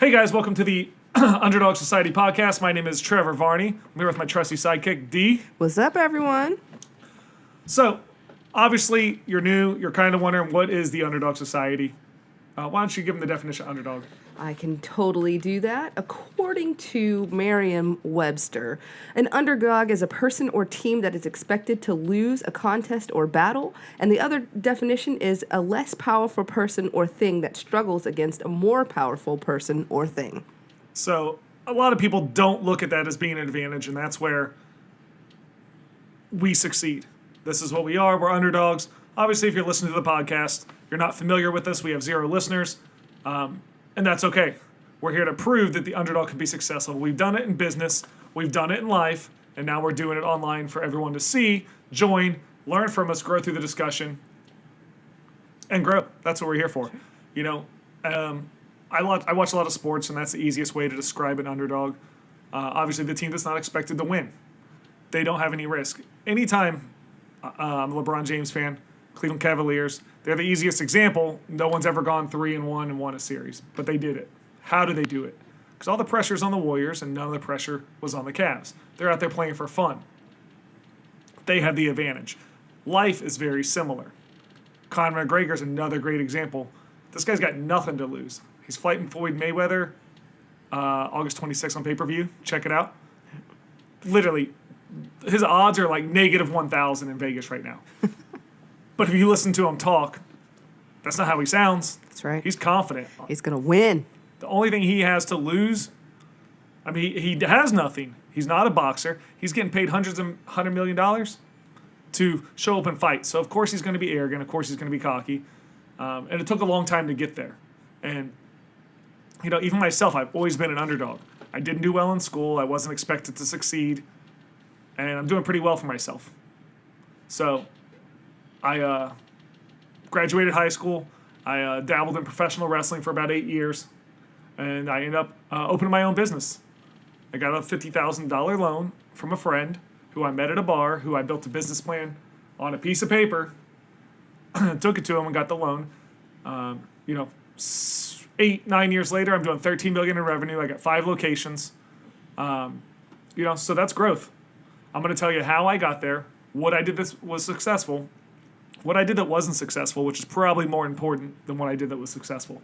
Hey guys, welcome to the Underdog Society podcast. My name is Trever Varney. I'm here with my trusty sidekick, D. What's up, everyone? So, obviously, you're new. You're kind of wondering, what is the Underdog Society? Why don't you give them the definition of underdog? I can totally do that. According to Merriam-Webster, an underdog is a person or team that is expected to lose a contest or battle, and the other definition is a less powerful person or thing that struggles against a more powerful person or thing. So, a lot of people don't look at that as being an advantage, and that's where we succeed. This is what we are. We're underdogs. Obviously, if you're listening to the podcast, you're not familiar with us. We have 0 listeners. And that's okay. We're here to prove that the underdog can be successful. We've done it in business, we've done it in life, and now we're doing it online for everyone to see, join, learn from us, grow through the discussion, and grow. That's what we're here for. You know, I watch a lot of sports, and that's the easiest way to describe an underdog. Obviously, the team that's not expected to win. They don't have any risk. Anytime I'm a LeBron James fan, Cleveland Cavaliers, they're the easiest example. No one's ever gone 3-1 and won a series, but they did it. How do they do it? Because all the pressure's on the Warriors and none of the pressure was on the Cavs. They're out there playing for fun. They have the advantage. Life is very similar. Conor McGregor's another great example. This guy's got nothing to lose. He's fighting Floyd Mayweather August 26th on pay-per-view. Check it out. Literally, his odds are like negative 1,000 in Vegas right now. But if you listen to him talk, that's not how he sounds. That's right. He's confident. He's going to win. The only thing he has to lose, I mean, he has nothing. He's not a boxer. He's getting paid $100 million to show up and fight. So, of course, he's going to be arrogant. Of course, he's going to be cocky. And it took a long time to get there. And, you know, even myself, I've always been an underdog. I didn't do well in school. I wasn't expected to succeed. And I'm doing pretty well for myself. So I graduated high school. I dabbled in professional wrestling for about 8 years, and I ended up opening my own business. I got a $50,000 loan from a friend who I met at a bar, who I built a business plan on a piece of paper, took it to him and got the loan. 8-9 years later, I'm doing $13 million in revenue. I got 5 locations. So that's growth. I'm going to tell you how I got there, what I did that was successful, what I did that wasn't successful, which is probably more important than what I did that was successful.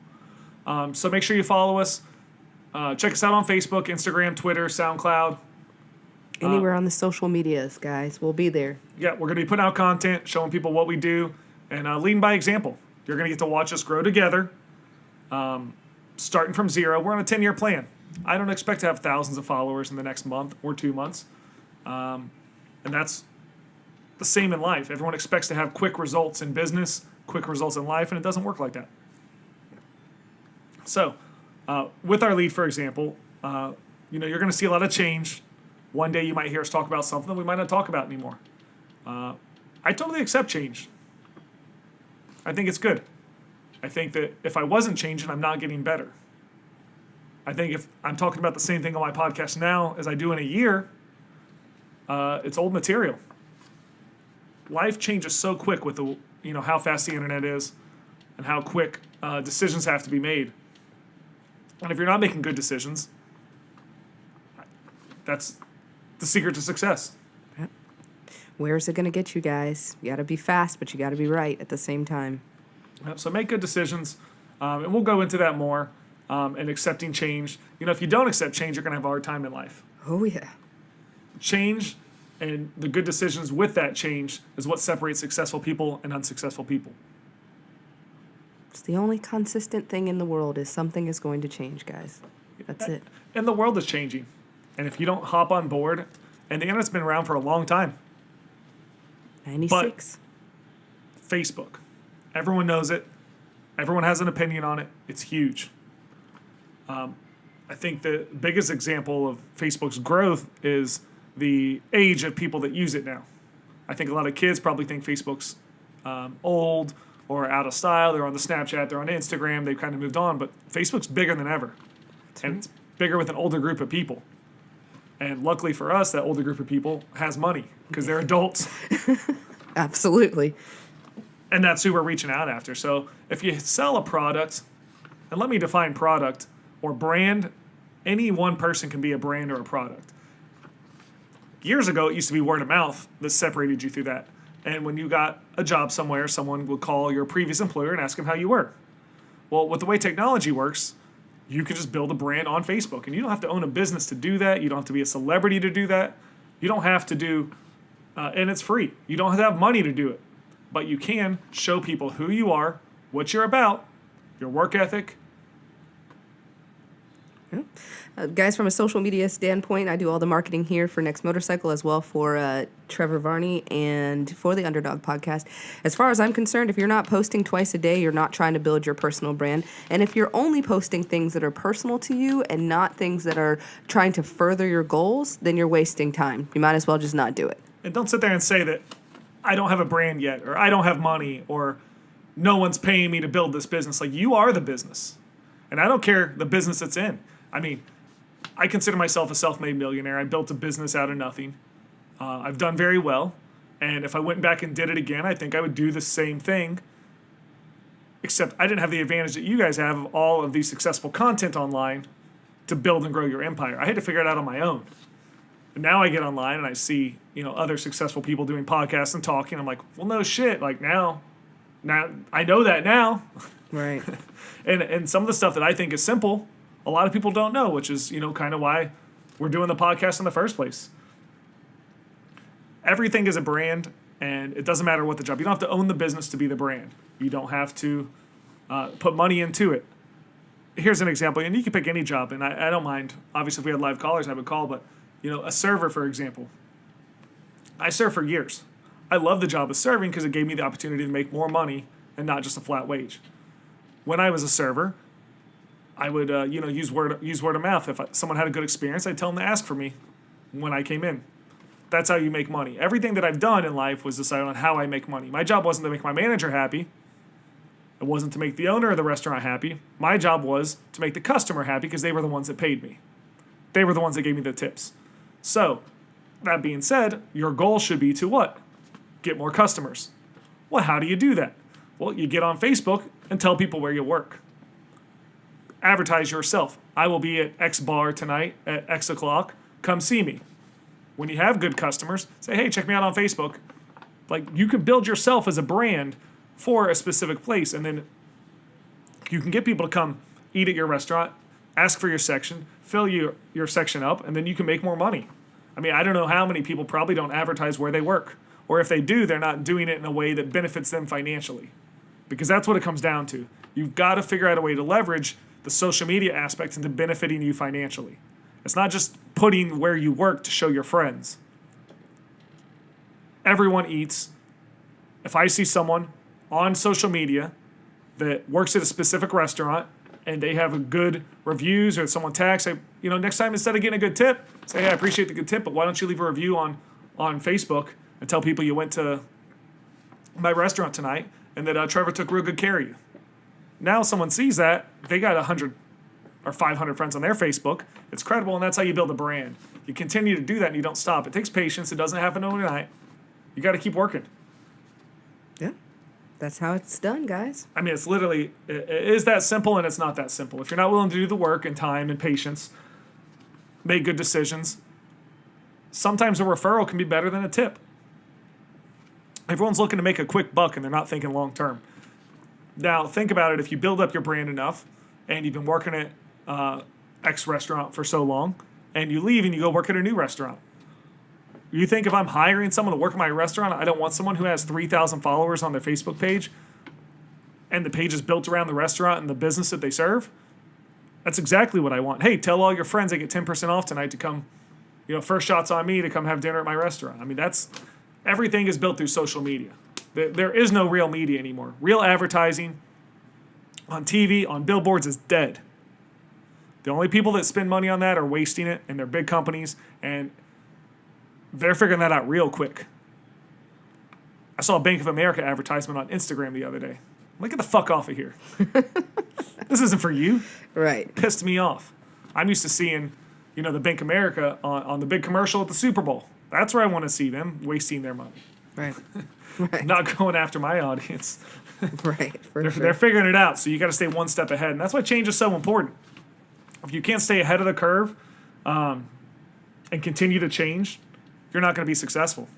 So make sure you follow us. Check us out on Facebook, Instagram, Twitter, SoundCloud. Anywhere on the social medias, guys. We'll be there. Yeah, we're going to be putting out content, showing people what we do, and leading by example. You're going to get to watch us grow together, starting from 0. We're on a 10-year plan. I don't expect to have thousands of followers in the next month or 2 months. And that's the same in life. Everyone expects to have quick results in business, quick results in life, and it doesn't work like that. So, with our lead, for example, you're going to see a lot of change. One day you might hear us talk about something that we might not talk about anymore. I totally accept change. I think it's good. I think that if I wasn't changing, I'm not getting better. I think if I'm talking about the same thing on my podcast now as I do in a year, it's old material. Life changes so quick with how fast the internet is and how quick decisions have to be made. And if you're not making good decisions, that's the secret to success. Where's it going to get you guys? You got to be fast, but you got to be right at the same time. So make good decisions, and we'll go into that more, and accepting change. If you don't accept change, you're going to have a hard time in life. Oh, yeah. Change and the good decisions with that change is what separates successful people and unsuccessful people. It's the only consistent thing in the world is something is going to change, guys. That's it. And the world is changing. And if you don't hop on board, and the internet's been around for a long time. 96. But Facebook. Everyone knows it. Everyone has an opinion on it. It's huge. I think the biggest example of Facebook's growth is the age of people that use it now. I think a lot of kids probably think Facebook's old or out of style. They're on the Snapchat, they're on Instagram, they've kind of moved on, but Facebook's bigger than ever. And it's bigger with an older group of people. And luckily for us, that older group of people has money because they're adults. Absolutely. And that's who we're reaching out after. So if you sell a product, and let me define product, or brand, any one person can be a brand or a product. Years ago, it used to be word of mouth that separated you through that. And when you got a job somewhere, someone would call your previous employer and ask them how you were. Well, with the way technology works, you can just build a brand on Facebook. And you don't have to own a business to do that. You don't have to be a celebrity to do that. You don't have to do, and it's free. You don't have to have money to do it. But you can show people who you are, what you're about, your work ethic. Guys, from a social media standpoint, I do all the marketing here for Next Motorcycle as well for Trever Varney and for the Underdog podcast. As far as I'm concerned, if you're not posting twice a day, you're not trying to build your personal brand. And if you're only posting things that are personal to you and not things that are trying to further your goals, then you're wasting time. You might as well just not do it. And don't sit there and say that I don't have a brand yet, or I don't have money, or no one's paying me to build this business. Like, you are the business. And I don't care the business it's in. I mean, I consider myself a self-made millionaire. I built a business out of nothing. I've done very well. And if I went back and did it again, I think I would do the same thing. Except I didn't have the advantage that you guys have of all of these successful content online to build and grow your empire. I had to figure it out on my own. And now I get online and I see, other successful people doing podcasts and talking. I'm like, well, no shit. Like now I know that now. Right. And some of the stuff that I think is simple, a lot of people don't know, which is, kind of why we're doing the podcast in the first place. Everything is a brand, and it doesn't matter what the job. You don't have to own the business to be the brand. You don't have to put money into it. Here's an example, and you can pick any job, and I don't mind. Obviously, if we had live callers, I would call, but, a server, for example. I served for years. I love the job of serving because it gave me the opportunity to make more money and not just a flat wage. When I was a server, I would, use word of mouth. If someone had a good experience, I'd tell them to ask for me when I came in. That's how you make money. Everything that I've done in life was decided on how I make money. My job wasn't to make my manager happy. It wasn't to make the owner of the restaurant happy. My job was to make the customer happy because they were the ones that paid me. They were the ones that gave me the tips. So, that being said, your goal should be to what? Get more customers. Well, how do you do that? Well, you get on Facebook and tell people where you work. Advertise yourself. I will be at X bar tonight at X o'clock. Come see me. When you have good customers, say, hey, check me out on Facebook. Like, you can build yourself as a brand for a specific place, and then you can get people to come eat at your restaurant, ask for your section, fill your section up, and then you can make more money. I mean, I don't know how many people probably don't advertise where they work. Or if they do, they're not doing it in a way that benefits them financially. Because that's what it comes down to. You've got to figure out a way to leverage the social media aspects into benefiting you financially. It's not just putting where you work to show your friends. Everyone eats. If I see someone on social media that works at a specific restaurant and they have a good reviews, or someone tags, say, next time instead of getting a good tip, say, hey, I appreciate the good tip, but why don't you leave a review on Facebook and tell people you went to my restaurant tonight and that Trevor took real good care of you. Now someone sees that, they got 100 or 500 friends on their Facebook. It's credible, and that's how you build a brand. You continue to do that, and you don't stop. It takes patience. It doesn't happen overnight. You got to keep working. Yeah, that's how it's done, guys. I mean, it's literally, it is that simple, and it's not that simple. If you're not willing to do the work and time and patience, make good decisions, sometimes a referral can be better than a tip. Everyone's looking to make a quick buck, and they're not thinking long term. Now, think about it. If you build up your brand enough, and you've been working at X restaurant for so long, and you leave and you go work at a new restaurant, you think if I'm hiring someone to work at my restaurant, I don't want someone who has 3,000 followers on their Facebook page, and the page is built around the restaurant and the business that they serve? That's exactly what I want. Hey, tell all your friends they get 10% off tonight to come, first shots on me to come have dinner at my restaurant. I mean, everything is built through social media. There is no real media anymore. Real advertising on TV, on billboards is dead. The only people that spend money on that are wasting it, and they're big companies, and they're figuring that out real quick. I saw a Bank of America advertisement on Instagram the other day. Like, get the fuck off of here. This isn't for you. Right. Pissed me off. I'm used to seeing, the Bank of America on the big commercial at the Super Bowl. That's where I want to see them wasting their money. Right. Not going after my audience. Right. They're figuring it out, so you got to stay one step ahead. And that's why change is so important. If you can't stay ahead of the curve and continue to change, you're not going to be successful.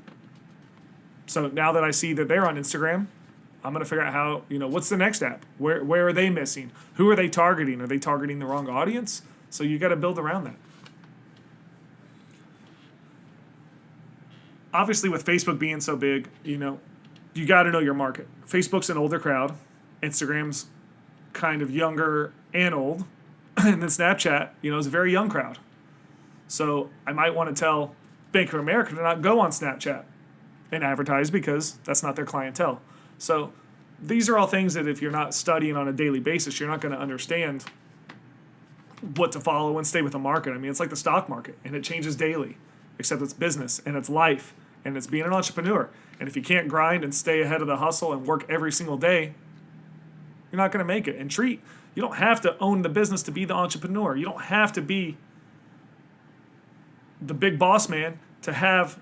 So now that I see that they're on Instagram, I'm going to figure out how, what's the next app? Where are they missing? Who are they targeting? Are they targeting the wrong audience? So you got to build around that. Obviously, with Facebook being so big, you got to know your market. Facebook's an older crowd. Instagram's kind of younger and old. And then Snapchat, is a very young crowd. So I might want to tell Bank of America to not go on Snapchat and advertise because that's not their clientele. So these are all things that if you're not studying on a daily basis, you're not going to understand what to follow and stay with the market. I mean, it's like the stock market, and it changes daily, except it's business, and it's life, and it's being an entrepreneur. And if you can't grind and stay ahead of the hustle and work every single day, you're not going to make it. And you don't have to own the business to be the entrepreneur. You don't have to be the big boss man to have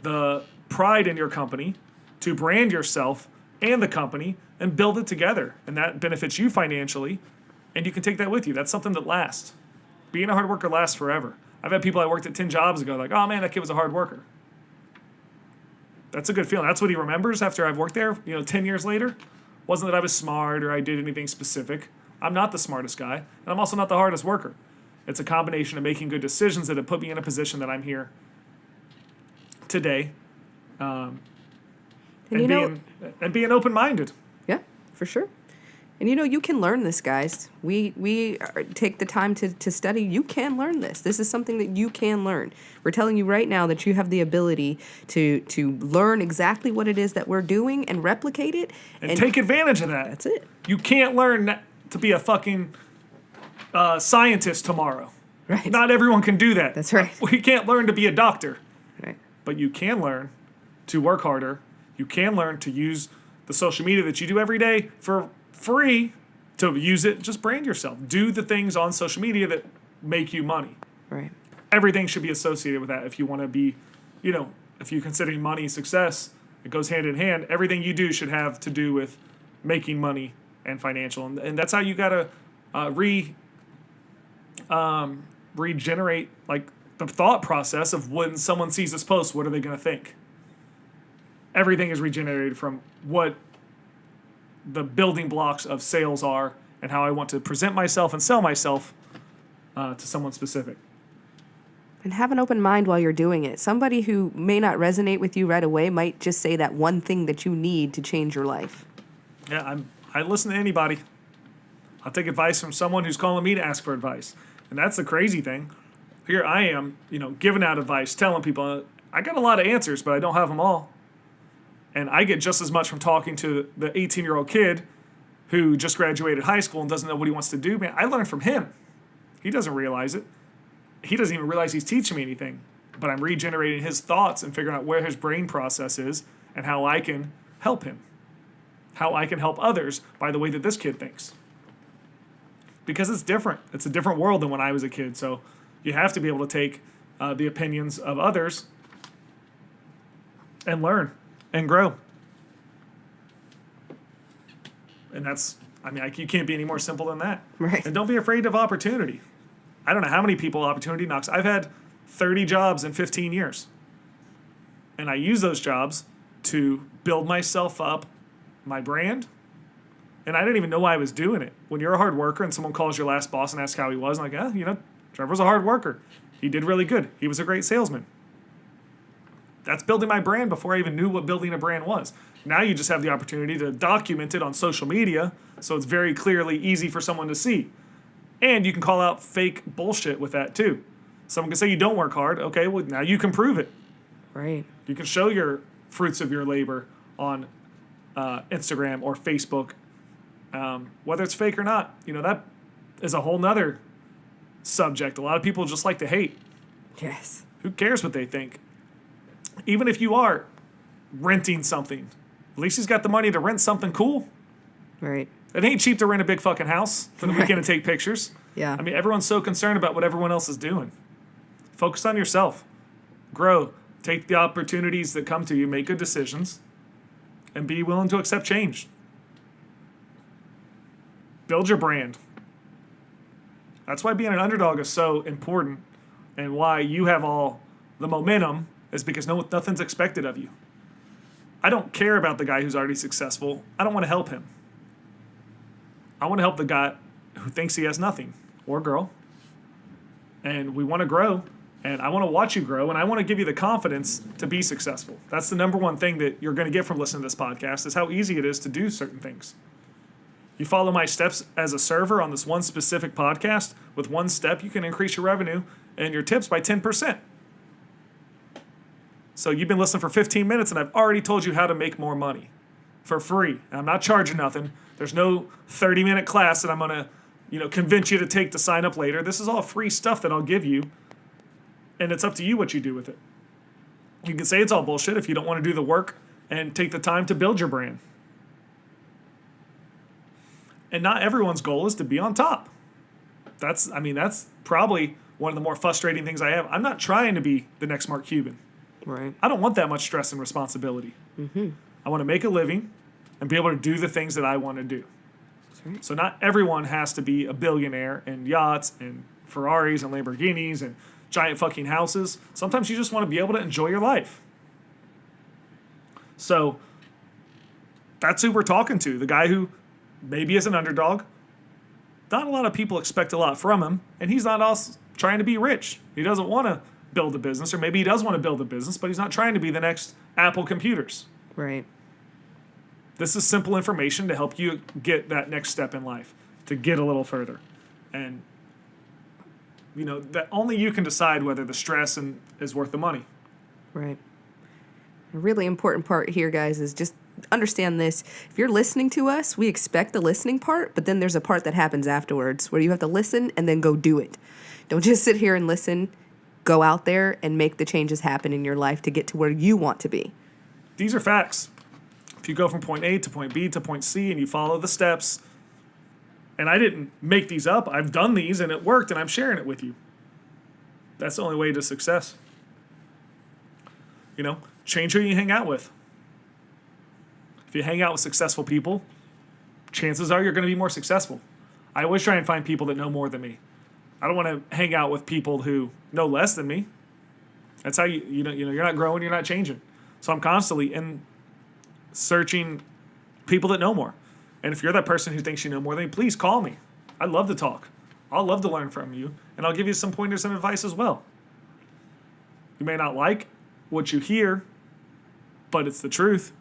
the pride in your company, to brand yourself and the company and build it together. And that benefits you financially, and you can take that with you. That's something that lasts. Being a hard worker lasts forever. I've had people I worked at 10 jobs ago like, oh man, that kid was a hard worker. That's a good feeling. That's what he remembers after I've worked there, 10 years later. Wasn't that I was smart or I did anything specific. I'm not the smartest guy, and I'm also not the hardest worker. It's a combination of making good decisions that have put me in a position that I'm here today, and being open-minded. Yeah, for sure. And you can learn this, guys. We take the time to study. You can learn this. This is something that you can learn. We're telling you right now that you have the ability to learn exactly what it is that we're doing and replicate it. And take advantage of that. That's it. You can't learn to be a fucking scientist tomorrow. Right. Not everyone can do that. That's right. We can't learn to be a doctor. Right. But you can learn to work harder. You can learn to use the social media that you do every day for free to use it. Just brand yourself. Do the things on social media that make you money. Right. Everything should be associated with that. If you want to be, if you're considering money success, it goes hand in hand. Everything you do should have to do with making money and financial. And that's how you got to regenerate like the thought process of when someone sees this post, what are they going to think? Everything is regenerated from what the building blocks of sales are and how I want to present myself and sell myself to someone specific. And have an open mind while you're doing it. Somebody who may not resonate with you right away might just say that one thing that you need to change your life. Yeah, I listen to anybody. I'll take advice from someone who's calling me to ask for advice. And that's the crazy thing. Here I am, giving out advice, telling people, I got a lot of answers, but I don't have them all. And I get just as much from talking to the 18-year-old kid who just graduated high school and doesn't know what he wants to do. Man, I learned from him. He doesn't realize it. He doesn't even realize he's teaching me anything. But I'm regenerating his thoughts and figuring out where his brain process is and how I can help him. How I can help others by the way that this kid thinks. Because it's different. It's a different world than when I was a kid. So you have to be able to take the opinions of others and learn and grow. And that's, you can't be any more simple than that. Right. And don't be afraid of opportunity. I don't know how many people opportunity knocks. I've had 30 jobs in 15 years. And I use those jobs to build myself up, my brand. And I didn't even know why I was doing it. When you're a hard worker and someone calls your last boss and asks how he was, I'm like, Trevor's a hard worker. He did really good. He was a great salesman. That's building my brand before I even knew what building a brand was. Now you just have the opportunity to document it on social media, so it's very clearly easy for someone to see. And you can call out fake bullshit with that too. Someone can say you don't work hard. Okay, well, now you can prove it. Right. You can show your fruits of your labor on Instagram or Facebook. Whether it's fake or not, that is a whole nother subject. A lot of people just like to hate. Yes. Who cares what they think? Even if you are renting something, at least he's got the money to rent something cool. Right. It ain't cheap to rent a big fucking house for the weekend and take pictures. Yeah. Everyone's so concerned about what everyone else is doing. Focus on yourself. Grow. Take the opportunities that come to you. Make good decisions. And be willing to accept change. Build your brand. That's why being an underdog is so important, and why you have all the momentum is because nothing's expected of you. I don't care about the guy who's already successful. I don't want to help him. I want to help the guy who thinks he has nothing, or girl. And we want to grow, and I want to watch you grow, and I want to give you the confidence to be successful. That's the number one thing that you're going to get from listening to this podcast, is how easy it is to do certain things. You follow my steps as a server on this one specific podcast, with one step, you can increase your revenue and your tips by 10%. So you've been listening for 15 minutes, and I've already told you how to make more money for free. And I'm not charging nothing. There's no 30-minute class that I'm going to, convince you to take to sign up later. This is all free stuff that I'll give you, and it's up to you what you do with it. You can say it's all bullshit if you don't want to do the work and take the time to build your brand. And not everyone's goal is to be on top. That's probably one of the more frustrating things I have. I'm not trying to be the next Mark Cuban. Right. I don't want that much stress and responsibility. Mm-hmm. I want to make a living and be able to do the things that I want to do. That's right. So not everyone has to be a billionaire and yachts and Ferraris and Lamborghinis and giant fucking houses. Sometimes you just want to be able to enjoy your life. So that's who we're talking to. The guy who maybe is an underdog. Not a lot of people expect a lot from him, and he's not also trying to be rich. He doesn't want to build a business, or maybe he does want to build a business, but he's not trying to be the next Apple Computers. Right. This is simple information to help you get that next step in life, to get a little further. And, that only you can decide whether the stress is worth the money. Right. A really important part here, guys, is just understand this. If you're listening to us, we expect the listening part, but then there's a part that happens afterwards where you have to listen and then go do it. Don't just sit here and listen. Go out there and make the changes happen in your life to get to where you want to be. These are facts. If you go from point A to point B to point C and you follow the steps, and I didn't make these up, I've done these and it worked and I'm sharing it with you. That's the only way to success. Change who you hang out with. If you hang out with successful people, chances are you're going to be more successful. I always try and find people that know more than me. I don't want to hang out with people who know less than me. That's how you're not growing, you're not changing. So I'm constantly in searching people that know more. And if you're that person who thinks you know more than me, please call me. I'd love to talk. I'll love to learn from you, and I'll give you some pointers and advice as well. You may not like what you hear, but it's the truth.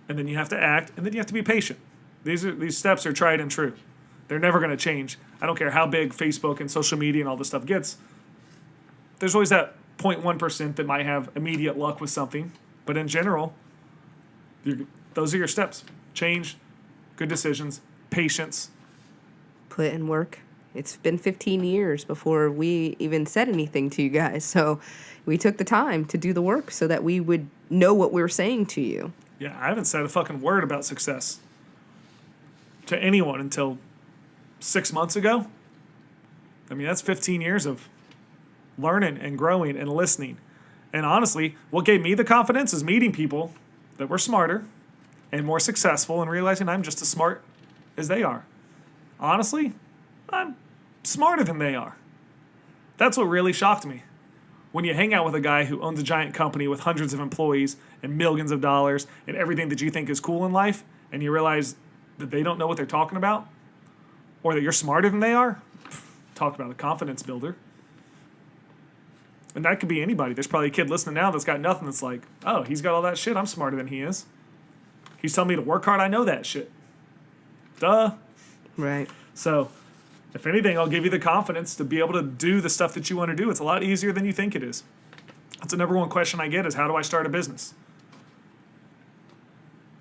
And then you have to act, and then you have to be patient. These steps are tried and true. They're never going to change. I don't care how big Facebook and social media and all this stuff gets. There's always that 0.1% that might have immediate luck with something. But in general, those are your steps. Change, good decisions, patience. Put in work. It's been 15 years before we even said anything to you guys. So we took the time to do the work so that we would know what we were saying to you. Yeah, I haven't said a fucking word about success to anyone until 6 months ago. That's 15 years of learning and growing and listening. And honestly, what gave me the confidence is meeting people that were smarter and more successful and realizing I'm just as smart as they are. Honestly, I'm smarter than they are. That's what really shocked me. When you hang out with a guy who owns a giant company with hundreds of employees and millions of dollars and everything that you think is cool in life, and you realize that they don't know what they're talking about, or that you're smarter than they are, talk about a confidence builder. And that could be anybody. There's probably a kid listening now that's got nothing that's like, oh, he's got all that shit, I'm smarter than he is. He's telling me to work hard, I know that shit. Duh. Right. So, if anything, I'll give you the confidence to be able to do the stuff that you want to do. It's a lot easier than you think it is. That's the number one question I get is, how do I start a business?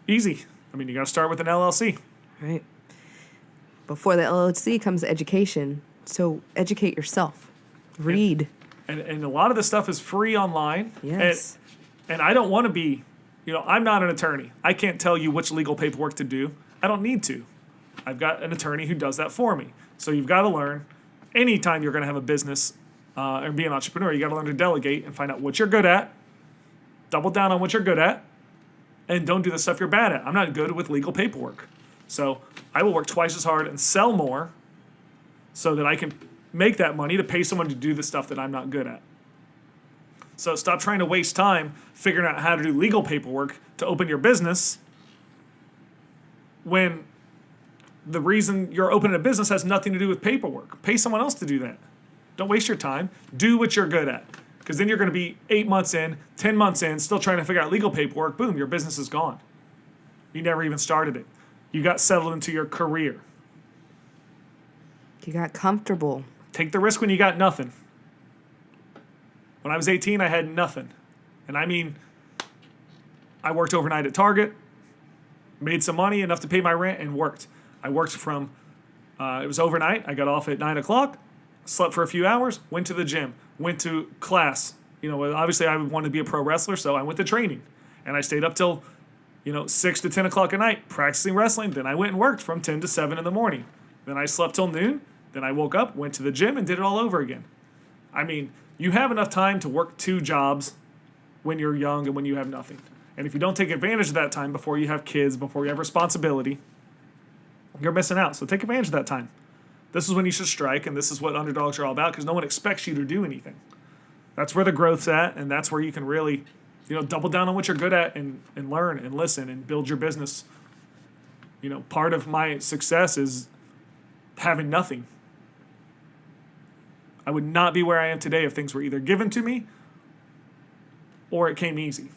Easy. You got to start with an LLC. Right. Before the LLC comes education. So educate yourself. Read. And a lot of this stuff is free online. Yes. And I don't want to be, I'm not an attorney. I can't tell you which legal paperwork to do. I don't need to. I've got an attorney who does that for me. So you've got to learn, anytime you're going to have a business and be an entrepreneur, you got to learn to delegate and find out what you're good at, double down on what you're good at, and don't do the stuff you're bad at. I'm not good with legal paperwork. So I will work twice as hard and sell more so that I can make that money to pay someone to do the stuff that I'm not good at. So stop trying to waste time figuring out how to do legal paperwork to open your business when the reason you're opening a business has nothing to do with paperwork. Pay someone else to do that. Don't waste your time. Do what you're good at. Because then you're going to be 8 months in, 10 months in, still trying to figure out legal paperwork. Boom, your business is gone. You never even started it. You got settled into your career. You got comfortable. Take the risk when you got nothing. When I was 18, I had nothing. And I mean, I worked overnight at Target, made some money, enough to pay my rent, and worked. I worked from, it was overnight. I got off at 9 o'clock, slept for a few hours, went to the gym, went to class. You know, obviously I wanted to be a pro wrestler, so I went to training. And I stayed up till, 6 to 10 o'clock at night practicing wrestling. Then I went and worked from 10 to 7 in the morning. Then I slept till noon. Then I woke up, went to the gym, and did it all over again. I mean, you have enough time to work 2 jobs when you're young and when you have nothing. And if you don't take advantage of that time before you have kids, before you have responsibility, you're missing out. So take advantage of that time. This is when you should strike, and this is what underdogs are all about, because no one expects you to do anything. That's where the growth's at, and that's where you can really, double down on what you're good at and learn and listen and build your business. Part of my success is having nothing. I would not be where I am today if things were either given to me or it came easy.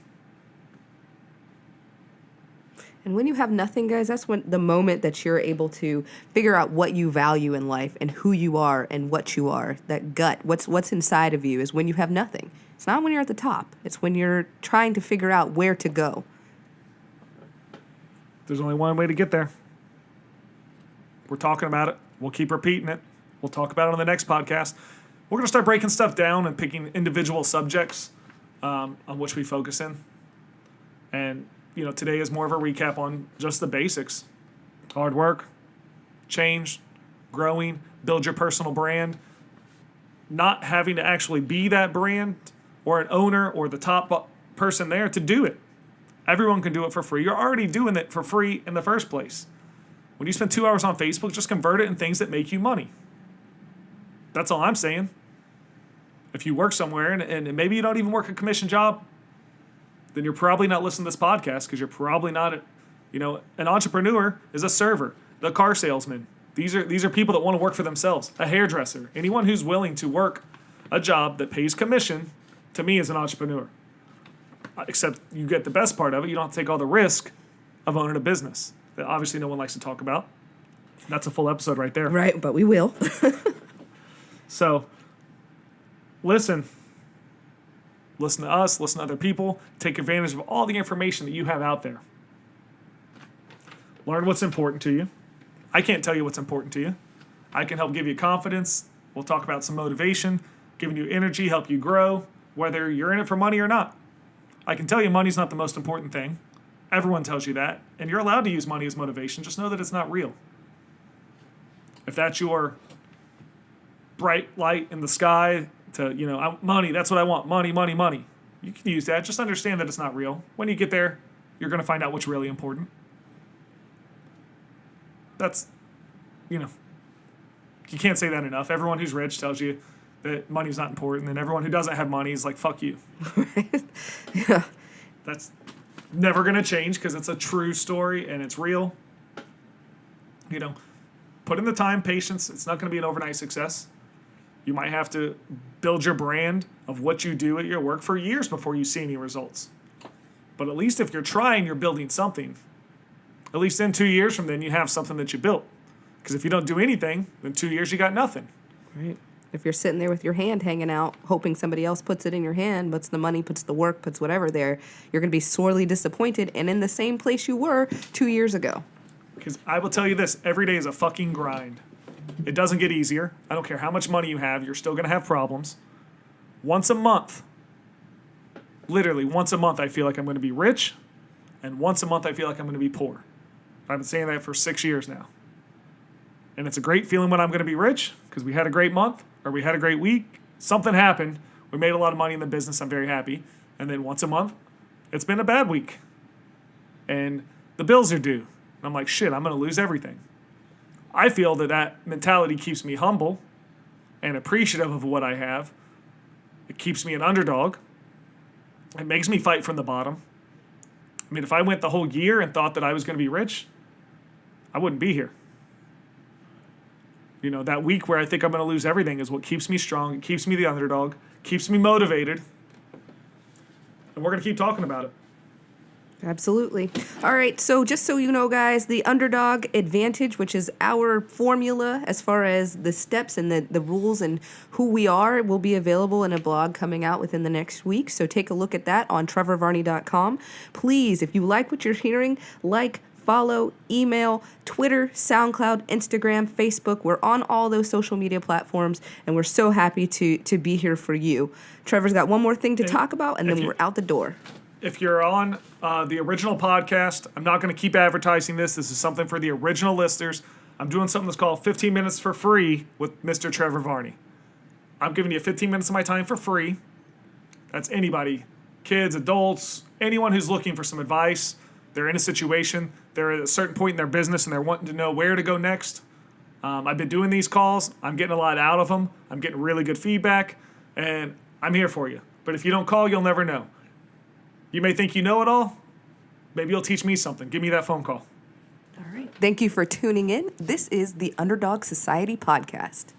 And when you have nothing, guys, that's when the moment that you're able to figure out what you value in life and who you are and what you are. That gut, what's inside of you, is when you have nothing. It's not when you're at the top. It's when you're trying to figure out where to go. There's only one way to get there. We're talking about it. We'll keep repeating it. We'll talk about it on the next podcast. We're going to start breaking stuff down and picking individual subjects on which we focus in. And today is more of a recap on just the basics. Hard work, change, growing, build your personal brand, not having to actually be that brand or an owner or the top person there to do it. Everyone can do it for free. You're already doing it for free in the first place. When you spend 2 hours on Facebook, just convert it in things that make you money. That's all I'm saying. If you work somewhere and maybe you don't even work a commission job, then you're probably not listening to this podcast because you're probably not, an entrepreneur is a server, the car salesman. These are people that want to work for themselves, a hairdresser, anyone who's willing to work a job that pays commission, to me is an entrepreneur. Except you get the best part of it. You don't have to take all the risk of owning a business that obviously no one likes to talk about. That's a full episode right there. Right, but we will. So, listen to us, listen to other people, take advantage of all the information that you have out there. Learn what's important to you. I can't tell you what's important to you. I can help give you confidence. We'll talk about some motivation, giving you energy, help you grow, whether you're in it for money or not. I can tell you money's not the most important thing. Everyone tells you that, and you're allowed to use money as motivation. Just know that it's not real. If that's your bright light in the sky to, money, that's what I want, money, money, money. You can use that. Just understand that it's not real. When you get there, you're going to find out what's really important. That's, you can't say that enough. Everyone who's rich tells you that money's not important, and everyone who doesn't have money is like, fuck you. Yeah. That's never going to change because it's a true story and it's real. Put in the time, patience. It's not going to be an overnight success. You might have to build your brand of what you do at your work for years before you see any results. But at least if you're trying, you're building something. At least in 2 years from then, you have something that you built. Because if you don't do anything, then 2 years you got nothing. Right. If you're sitting there with your hand hanging out, hoping somebody else puts it in your hand, puts the money, puts the work, puts whatever there, you're going to be sorely disappointed and in the same place you were 2 years ago. Because I will tell you this, every day is a fucking grind. It doesn't get easier. I don't care how much money you have, you're still going to have problems. Once a month, literally once a month, I feel like I'm going to be rich, and once a month I feel like I'm going to be poor. I've been saying that for 6 years now. And it's a great feeling when I'm going to be rich, because we had a great month, or we had a great week, something happened, we made a lot of money in the business, I'm very happy. And then once a month, it's been a bad week. And the bills are due. And I'm like, shit, I'm going to lose everything. I feel that mentality keeps me humble and appreciative of what I have. It keeps me an underdog. It makes me fight from the bottom. I mean, if I went the whole year and thought that I was going to be rich, I wouldn't be here. You know, that week where I think I'm going to lose everything is what keeps me strong. It keeps me the underdog, keeps me motivated. And we're going to keep talking about it. Absolutely. All right. So just so you know, guys, the underdog advantage, which is our formula as far as the steps and the rules and who we are, will be available in a blog coming out within the next week. So take a look at that on trevervarney.com. Please, if you like what you're hearing, follow, email, Twitter, SoundCloud, Instagram, Facebook. We're on all those social media platforms, and we're so happy to be here for you. Trevor's got one more thing to talk about, and then we're out the door. If you're on the original podcast, I'm not going to keep advertising this. This is something for the original listeners. I'm doing something that's called 15 Minutes for Free with Mr. Trever Varney. I'm giving you 15 minutes of my time for free. That's anybody, kids, adults, anyone who's looking for some advice. They're in a situation, they're at a certain point in their business, and they're wanting to know where to go next. I've been doing these calls. I'm getting a lot out of them. I'm getting really good feedback, and I'm here for you. But if you don't call, you'll never know. You may think you know it all. Maybe you'll teach me something. Give me that phone call. All right. Thank you for tuning in. This is the Underdog Society podcast.